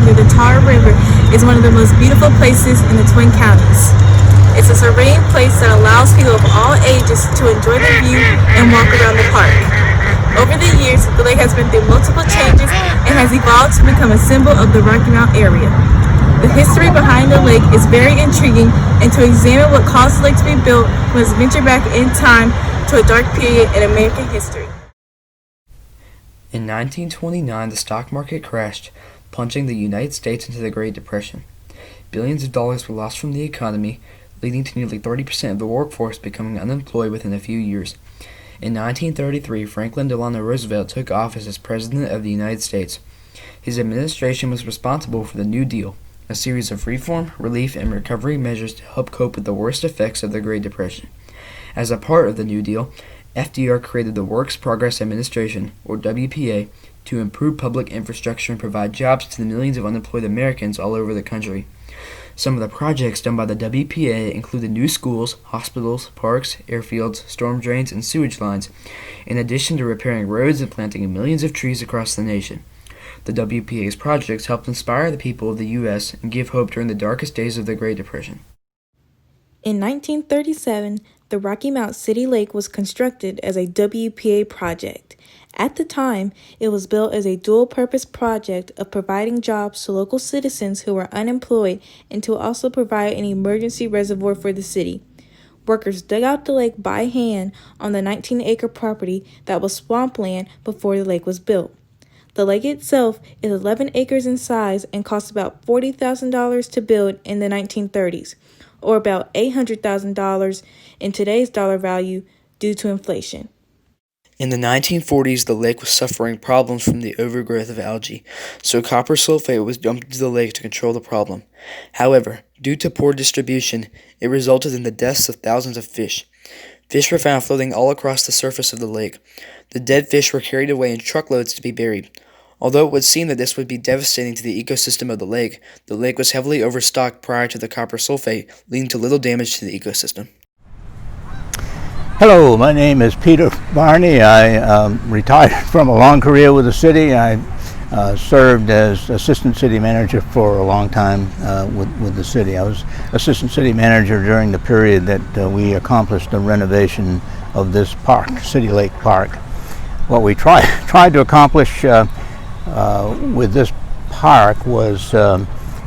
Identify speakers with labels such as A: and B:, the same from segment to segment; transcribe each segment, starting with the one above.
A: near the Tar River is one of the most beautiful places in the Twin Counties. It's a serene place that allows people of all ages to enjoy the view and walk around the park. Over the years, the lake has been through multiple changes and has evolved to become a symbol of the Rocky Mount area. The history behind the lake is very intriguing, and to examine what caused the lake to be built, we must venture back in time to a dark period in American history.
B: In 1929, the stock market crashed, plunging the United States into the Great Depression. Billions of dollars were lost from the economy, leading to nearly 30% of the workforce becoming unemployed within a few years. In 1933, Franklin Delano Roosevelt took office as President of the United States. His administration was responsible for the New Deal, a series of reform, relief, and recovery measures to help cope with the worst effects of the Great Depression. As a part of the New Deal, FDR created the Works Progress Administration, or WPA, to improve public infrastructure and provide jobs to the millions of unemployed Americans all over the country. Some of the projects done by the WPA included new schools, hospitals, parks, airfields, storm drains, and sewage lines, in addition to repairing roads and planting millions of trees across the nation. The WPA's projects helped inspire the people of the U.S. and give hope during the darkest days of the Great Depression.
A: In 1937, the Rocky Mount City Lake was constructed as a WPA project. At the time, it was built as a dual-purpose project of providing jobs to local citizens who were unemployed and to also provide an emergency reservoir for the city. Workers dug out the lake by hand on the 19-acre property that was swampland before the lake was built. The lake itself is 11 acres in size and cost about $40,000 to build in the 1930s, or about $800,000 in today's dollar value due to inflation.
B: In the 1940s, the lake was suffering problems from the overgrowth of algae, so copper sulfate was dumped into the lake to control the problem. However, due to poor distribution, it resulted in the deaths of thousands of fish. Fish were found floating all across the surface of the lake. The dead fish were carried away in truckloads to be buried. Although it would seem that this would be devastating to the ecosystem of the lake was heavily overstocked prior to the copper sulfate, leading to little damage to the ecosystem.
C: Hello, my name is Peter Barney. I retired from a long career with the city. I served as assistant city manager for a long time with the city. I was assistant city manager during the period that we accomplished the renovation of this park, City Lake Park. What we tried to accomplish with this park was to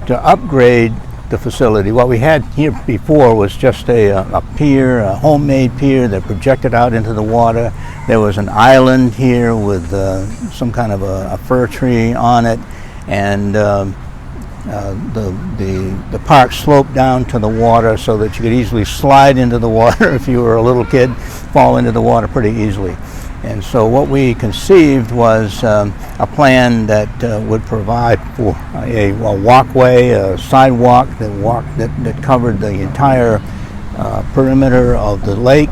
C: upgrade the facility. What we had here before was just a pier, a homemade pier that projected out into the water. There was an island here with some kind of a fir tree on it, and the park sloped down to the water so that you could easily slide into the water if you were a little kid, fall into the water pretty easily. And so what we conceived was a plan that would provide for a walkway, a sidewalk that covered the entire perimeter of the lake.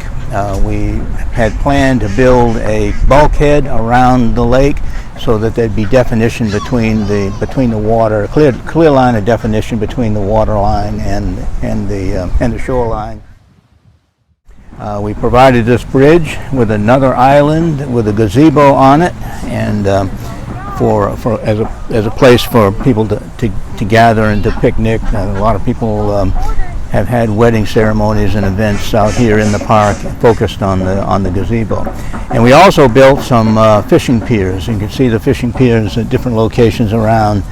C: We had planned to build a bulkhead around the lake so that there'd be definition between the water, a clear line of definition between the water line and the shoreline. We provided this bridge with another island with a gazebo on it, and as a place for people to gather and to picnic. A lot of people have had wedding ceremonies and events out here in the park focused on the gazebo. And we also built some fishing piers. You can see the fishing piers at different locations around.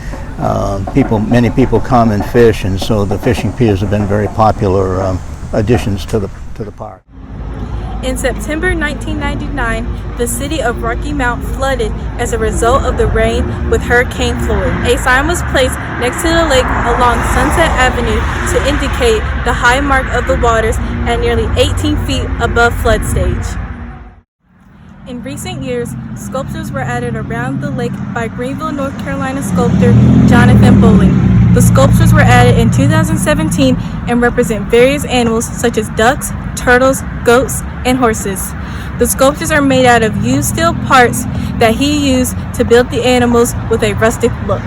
C: Many people come and fish, and so the fishing piers have been very popular additions to the park.
A: In September 1999, the city of Rocky Mount flooded as a result of the rain with Hurricane Floyd. A sign was placed next to the lake along Sunset Avenue to indicate the high mark of the waters at nearly 18 feet above flood stage. In recent years, sculptures were added around the lake by Greenville, North Carolina sculptor Jonathan Bowling. The sculptures were added in 2017 and represent various animals such as ducks, turtles, goats, and horses. The sculptures are made out of used steel parts that he used to build the animals with a rustic look.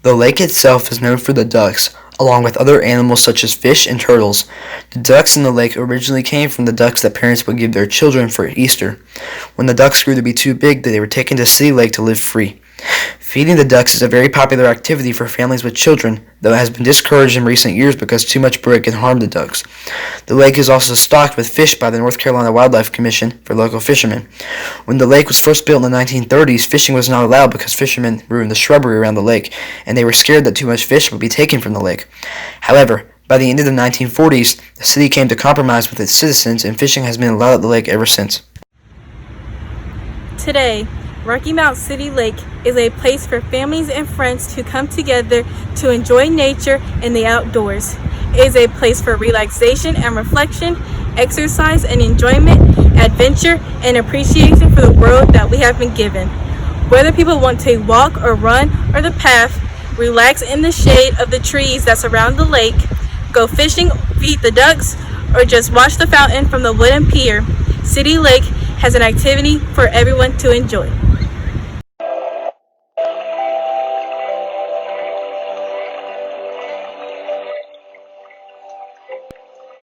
B: The lake itself is known for the ducks, along with other animals such as fish and turtles. The ducks in the lake originally came from the ducks that parents would give their children for Easter. When the ducks grew to be too big, they were taken to City Lake to live free. Feeding the ducks is a very popular activity for families with children, though it has been discouraged in recent years because too much brood can harm the ducks. The lake is also stocked with fish by the North Carolina Wildlife Commission for local fishermen. When the lake was first built in the 1930s, fishing was not allowed because fishermen ruined the shrubbery around the lake, and they were scared that too much fish would be taken from the lake. However, by the end of the 1940s, the city came to compromise with its citizens, and fishing has been allowed at the lake ever since.
A: Today, Rocky Mount City Lake is a place for families and friends to come together to enjoy nature and the outdoors. It is a place for relaxation and reflection, exercise and enjoyment, adventure, and appreciation for the world that we have been given. Whether people want to walk or run or the path, relax in the shade of the trees that surround the lake, go fishing, feed the ducks, or just watch the fountain from the wooden pier, City Lake has an activity for everyone to enjoy.